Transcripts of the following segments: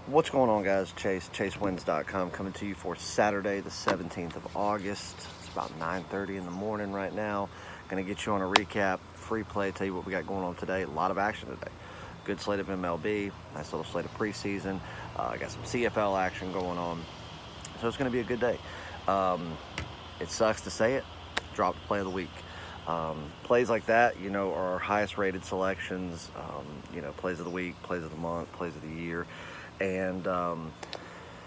What's going on, guys? ChaseWins.com coming to you for Saturday, the 17th of August. It's about 9:30 in the morning right now. Going to get you on a recap, free play, tell you what we got going on today. A lot of action today. Good slate of MLB, nice little slate of preseason. Got some CFL action going on. So it's going to be a good day. It sucks to say it. Dropped play of the week. Plays like that, are our highest rated selections. Plays of the week, plays of the month, plays of the year. And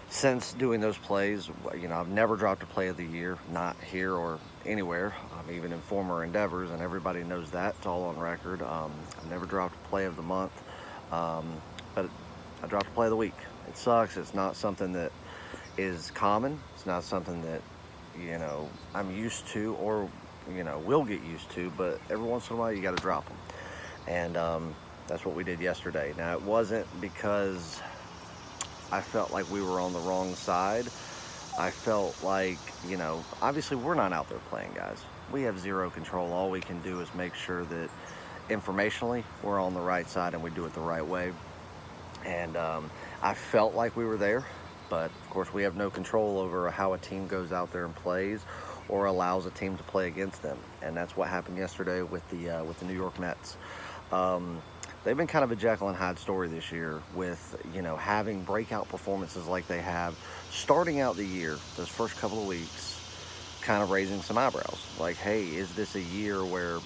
since doing those plays, I've never dropped a play of the year, not here or anywhere, even in former endeavors, and everybody knows that. It's all on record. I've never dropped a play of the month, but I dropped a play of the week. It sucks. It's not something that is common. It's not something that, I'm used to or, will get used to, but every once in a while you got to drop them. And that's what we did yesterday. Now, it wasn't because I felt like we were on the wrong side. I felt like, obviously we're not out there playing, guys. We have zero control. All we can do is make sure that informationally we're on the right side and we do it the right way. And I felt like we were there, but of course we have no control over how a team goes out there and plays or allows a team to play against them. And that's what happened yesterday with the New York Mets. They've been kind of a Jekyll and Hyde story this year with, having breakout performances like they have, starting out the year, those first couple of weeks, kind of raising some eyebrows. Like, hey, is this a year where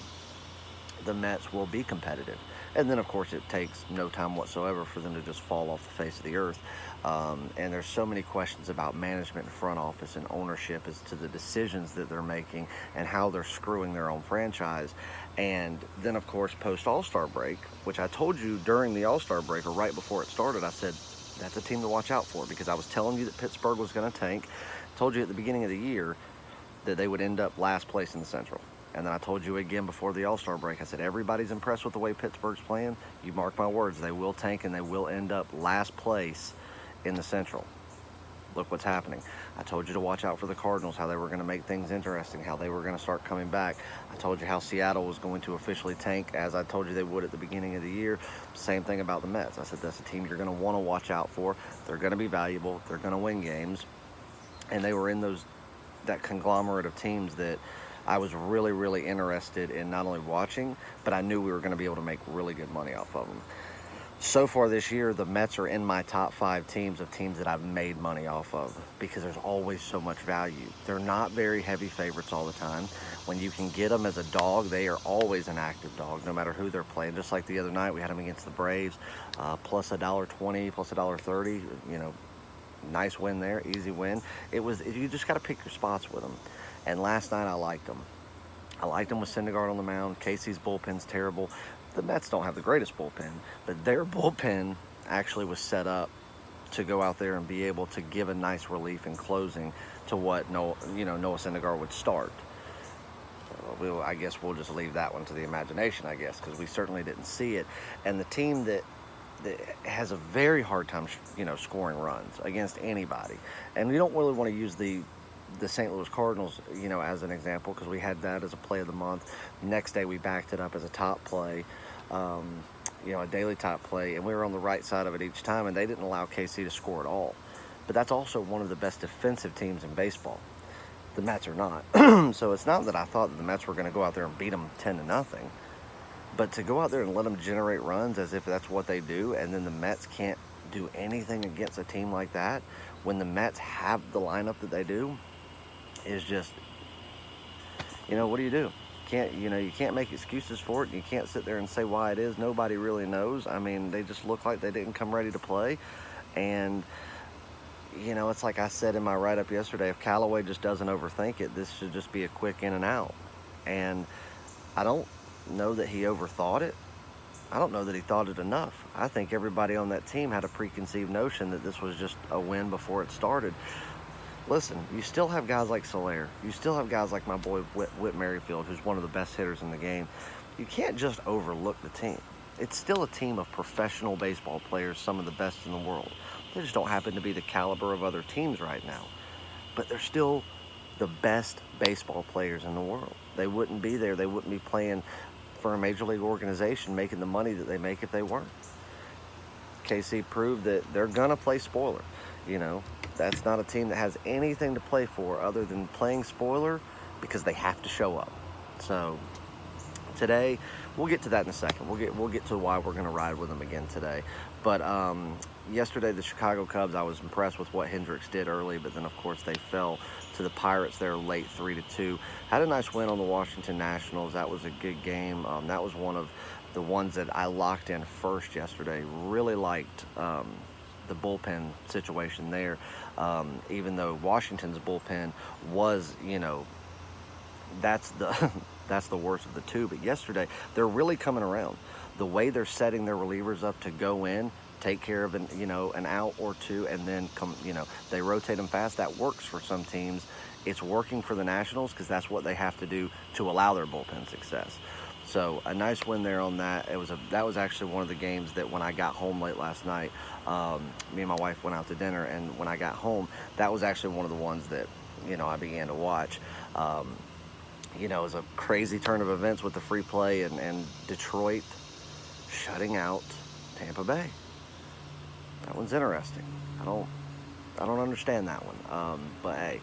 the Mets will be competitive? And then, of course, it takes no time whatsoever for them to just fall off the face of the earth. And there's so many questions about management and front office and ownership as to the decisions that they're making and how they're screwing their own franchise. And then, of course, post-All-Star break, which I told you during the All-Star break or right before it started, I said, that's a team to watch out for, because I was telling you that Pittsburgh was going to tank. I told you at the beginning of the year that they would end up last place in the Central. And then I told you again before the All-Star break, I said, everybody's impressed with the way Pittsburgh's playing. You mark my words, they will tank and they will end up last place in the Central. Look what's happening. I told you to watch out for the Cardinals, how they were going to make things interesting, how they were going to start coming back. I told you how Seattle was going to officially tank, as I told you they would at the beginning of the year. Same thing about the Mets. I said, that's a team you're going to want to watch out for. They're going to be valuable. They're going to win games. And they were in that conglomerate of teams that I was really, really interested in not only watching, but I knew we were going to be able to make really good money off of them. So far this year, the Mets are in my top 5 teams of teams that I've made money off of, because there's always so much value. They're not very heavy favorites all the time. When you can get them as a dog, they are always an active dog, no matter who they're playing. Just like the other night, we had them against the Braves, plus $1.20, plus $1.30. Nice win there, easy win. You just got to pick your spots with them. And last night, I liked them. I liked them with Syndergaard on the mound. Casey's bullpen's terrible. The Mets don't have the greatest bullpen, but their bullpen actually was set up to go out there and be able to give a nice relief in closing to what Noah Syndergaard would start. I guess we'll just leave that one to the imagination, because we certainly didn't see it. And the team that has a very hard time, scoring runs against anybody. And we don't really want to use the St. Louis Cardinals, as an example, because we had that as a play of the month. Next day, we backed it up as a top play, a daily top play, and we were on the right side of it each time, and they didn't allow KC to score at all. But that's also one of the best defensive teams in baseball. The Mets are not. So it's not that I thought that the Mets were going to go out there and beat them 10-0, but to go out there and let them generate runs as if that's what they do, and then the Mets can't do anything against a team like that when the Mets have the lineup that they do, is just, what do you do? You can't make excuses for it. You can't sit there and say why it is. Nobody really knows. I mean, they just look like they didn't come ready to play. And, it's like I said in my write-up yesterday, if Callaway just doesn't overthink it, this should just be a quick in and out. And I don't know that he overthought it. I don't know that he thought it enough. I think everybody on that team had a preconceived notion that this was just a win before it started. Listen, you still have guys like Soler. You still have guys like my boy Whit Merrifield, who's one of the best hitters in the game. You can't just overlook the team. It's still a team of professional baseball players, some of the best in the world. They just don't happen to be the caliber of other teams right now. But they're still the best baseball players in the world. They wouldn't be there. They wouldn't be playing for a major league organization making the money that they make if they weren't. KC proved that they're going to play spoiler. You know, that's not a team that has anything to play for other than playing spoiler because they have to show up. So today, we'll get to that in a second. We'll get to why we're going to ride with them again today. But yesterday, the Chicago Cubs, I was impressed with what Hendricks did early, but then of course they fell to the Pirates there late 3-2. Had a nice win on the Washington Nationals. That was a good game. That was one of the ones that I locked in first yesterday. Really liked the bullpen situation there, even though Washington's bullpen was, you know, that's the that's the worst of the two. But yesterday, they're really coming around. The way they're setting their relievers up to go in, take care of an out or two, and then they rotate them fast. That works for some teams. It's working for the Nationals because that's what they have to do to allow their bullpen success. So a nice win there on that. That was actually one of the games that when I got home late last night, me and my wife went out to dinner, and when I got home, that was actually one of the ones that I began to watch. It was a crazy turn of events with the free play and Detroit shutting out Tampa Bay. That one's interesting. I don't understand that one. But hey,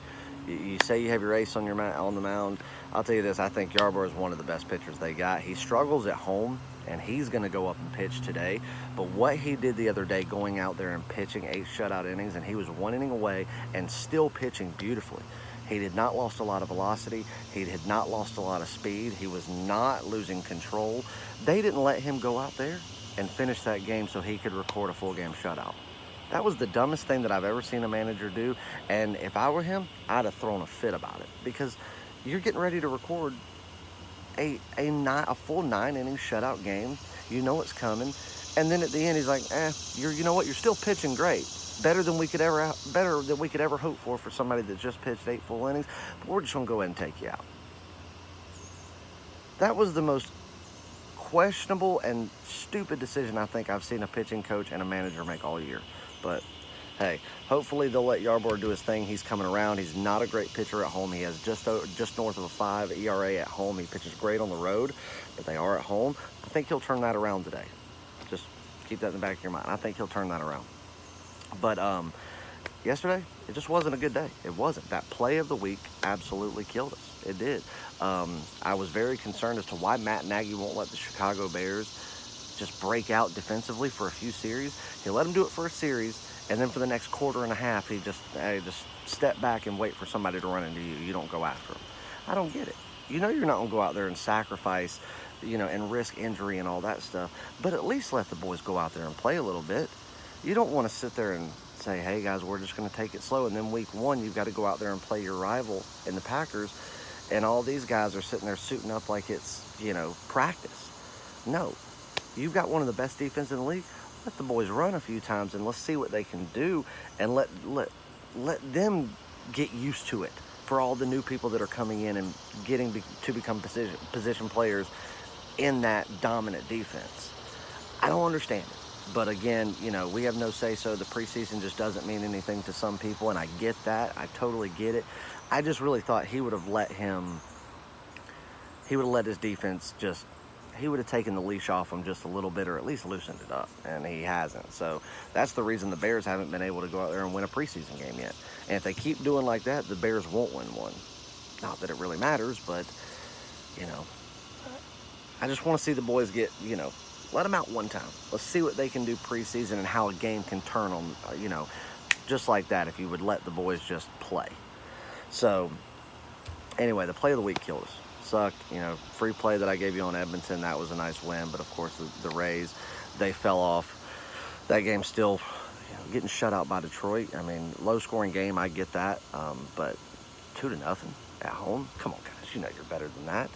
you say you have your ace on the mound. I'll tell you this: I think Yarbrough is one of the best pitchers they got. He struggles at home, and he's going to go up and pitch today. But what he did the other day, going out there and pitching 8 shutout innings, and he was 1 inning away and still pitching beautifully. He did not lost a lot of velocity. He had not lost a lot of speed. He was not losing control. They didn't let him go out there and finish that game so he could record a full game shutout. That was the dumbest thing that I've ever seen a manager do. And if I were him, I'd have thrown a fit about it, because you're getting ready to record a full 9 inning shutout game. You know it's coming. And then at the end, he's like, you know what? You're still pitching great. Better than we could ever hope for somebody that just pitched 8 full innings. But we're just going to go ahead and take you out. That was the most questionable and stupid decision I think I've seen a pitching coach and a manager make all year. But hey, hopefully they'll let Yarbrough do his thing. He's coming around. He's not a great pitcher at home. He has just north of a 5 ERA at home. He pitches great on the road, but they are at home. I think he'll turn that around today. Just keep that in the back of your mind. I think he'll turn that around. But yesterday, it just wasn't a good day. It wasn't. That play of the week absolutely killed us. It did. I was very concerned as to why Matt Nagy won't let the Chicago Bears just break out defensively for a few series. He let them do it for a series, and then for the next quarter and a half, he just step back and wait for somebody to run into you. You don't go after them. I don't get it. You're not going to go out there and sacrifice, and risk injury and all that stuff. But at least let the boys go out there and play a little bit. You don't want to sit there and say, hey, guys, we're just going to take it slow. And then week 1, you've got to go out there and play your rival in the Packers. And all these guys are sitting there suiting up like it's, practice. No. You've got one of the best defense in the league. Let the boys run a few times and let's see what they can do. And let them get used to it for all the new people that are coming in and getting to become position players in that dominant defense. I don't understand it. But again, we have no say-so. The preseason just doesn't mean anything to some people, and I get that. I totally get it. I just really thought he would have let his defense he would have taken the leash off him just a little bit, or at least loosened it up, and he hasn't. So that's the reason the Bears haven't been able to go out there and win a preseason game yet. And if they keep doing like that, the Bears won't win one. Not that it really matters, but, I just want to see the boys get, let them out one time. Let's see what they can do preseason and how a game can turn on, just like that if you would let the boys just play. So, anyway, the play of the week killed us. Sucked. Free play that I gave you on Edmonton, that was a nice win. But, of course, the Rays, they fell off. That game still getting shut out by Detroit. I mean, low-scoring game, I get that. But 2-0 at home? Come on, guys. You're better than that.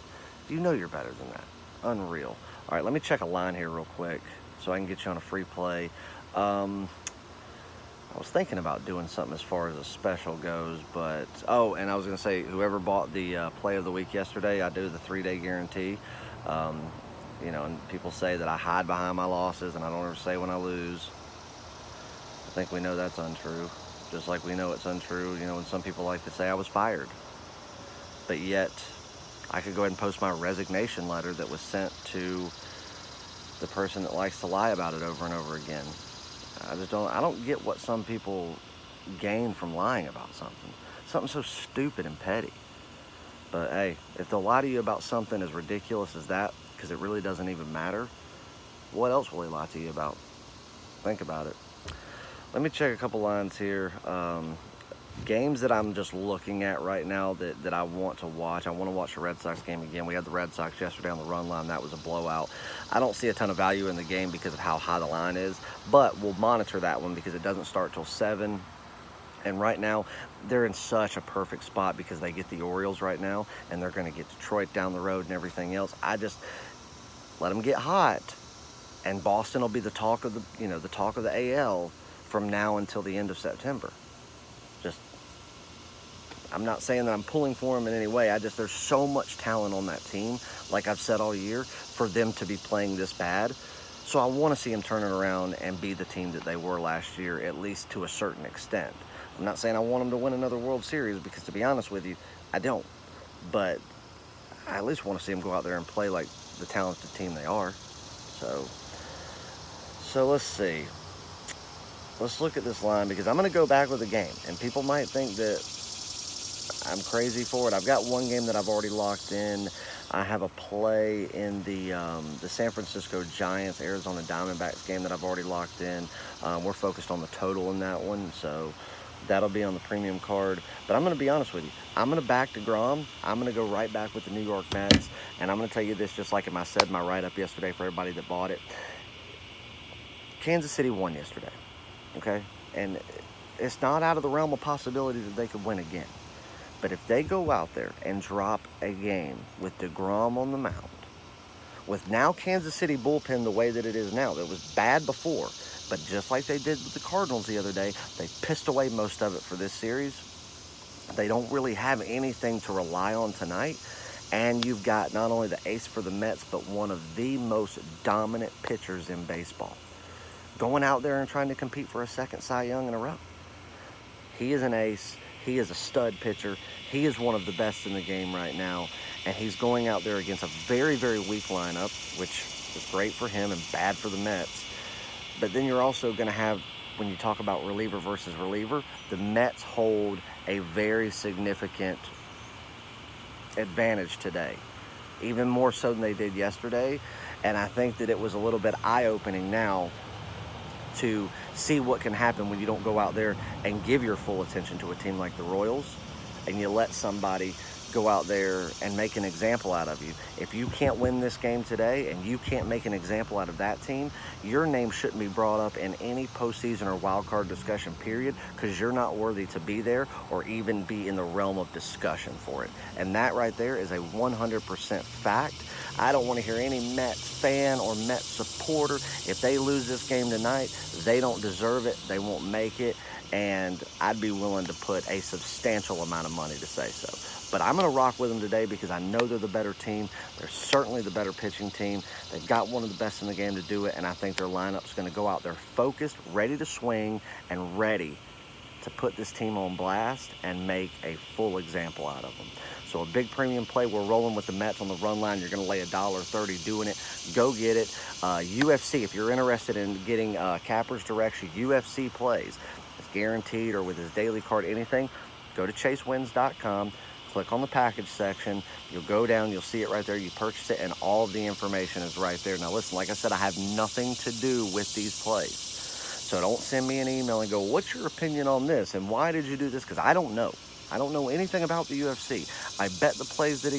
You're better than that. Unreal. All right, let me check a line here real quick so I can get you on a free play. I was thinking about doing something as far as a special goes, but... Oh, and I was going to say, whoever bought the play of the week yesterday, I do the 3-day guarantee. And people say that I hide behind my losses and I don't ever say when I lose. I think we know that's untrue. Just like we know it's untrue, when some people like to say I was fired. But yet... I could go ahead and post my resignation letter that was sent to the person that likes to lie about it over and over again. I don't get what some people gain from lying about something. Something so stupid and petty. But hey, if they'll lie to you about something as ridiculous as that, because it really doesn't even matter, what else will he lie to you about? Think about it. Let me check a couple lines here. Games that I'm just looking at right now that I want to watch. I want to watch the Red Sox game again. We had the Red Sox yesterday on the run line. That was a blowout. I don't see a ton of value in the game because of how high the line is, but we'll monitor that one because it doesn't start till 7. And right now, they're in such a perfect spot because they get the Orioles right now, and they're going to get Detroit down the road and everything else. I just let them get hot, and Boston will be the talk of the talk of the AL from now until the end of September. I'm not saying that I'm pulling for them in any way. There's so much talent on that team, like I've said all year, for them to be playing this bad. So I want to see them turn it around and be the team that they were last year, at least to a certain extent. I'm not saying I want them to win another World Series because, to be honest with you, I don't. But I at least want to see them go out there and play like the talented team they are. So let's see. Let's look at this line because I'm going to go back with the game. And people might think that I'm crazy for it. I've got one game that I've already locked in. I have a play in the San Francisco Giants Arizona Diamondbacks game that I've already locked in. We're focused on the total in that one, so that'll be on the premium card. But I'm going to be honest with you. I'm going to back DeGrom. I'm going to go right back with the New York Mets. And I'm going to tell you this, just like I said in my write-up yesterday for everybody that bought it. Kansas City won yesterday, okay? And it's not out of the realm of possibility that they could win again. But if they go out there and drop a game with DeGrom on the mound, with now Kansas City bullpen the way that it is now, that was bad before, but just like they did with the Cardinals the other day, they pissed away most of it for this series. They don't really have anything to rely on tonight. And you've got not only the ace for the Mets, but one of the most dominant pitchers in baseball going out there and trying to compete for a second Cy Young in a row. He is an ace. He is a stud pitcher. He is one of the best in the game right now. And he's going out there against a very, very weak lineup, which is great for him and bad for the Mets. But then you're also going to have, when you talk about reliever versus reliever, the Mets hold a very significant advantage today, even more so than they did yesterday. And I think that it was a little bit eye-opening now to see what can happen when you don't go out there and give your full attention to a team like the Royals and you let somebody go out there and make an example out of you. If you can't win this game today and you can't make an example out of that team, your name shouldn't be brought up in any postseason or wild card discussion, period, because you're not worthy to be there or even be in the realm of discussion for it. And that right there is a 100% fact. I don't want to hear any Mets fan or Mets supporter. If they lose this game tonight, they don't deserve it. They won't make it. And I'd be willing to put a substantial amount of money to say so. But I'm going to rock with them today because I know they're the better team. They're certainly the better pitching team. They've got one of the best in the game to do it, and I think their lineup's going to go out there focused, ready to swing, and ready to put this team on blast and make a full example out of them. So a big premium play. We're rolling with the Mets on the run line. You're going to lay $1.30 doing it. Go get it. UFC, if you're interested in getting Capper's direction, UFC plays. It's guaranteed, or with his daily card, anything. Go to chasewins.com. Click on the package section. You'll go down. You'll see it right there. You purchase it, and all of the information is right there. Now, listen, like I said, I have nothing to do with these plays. So don't send me an email and go, what's your opinion on this? And why did you do this? Because I don't know. I don't know anything about the UFC. I bet the plays that he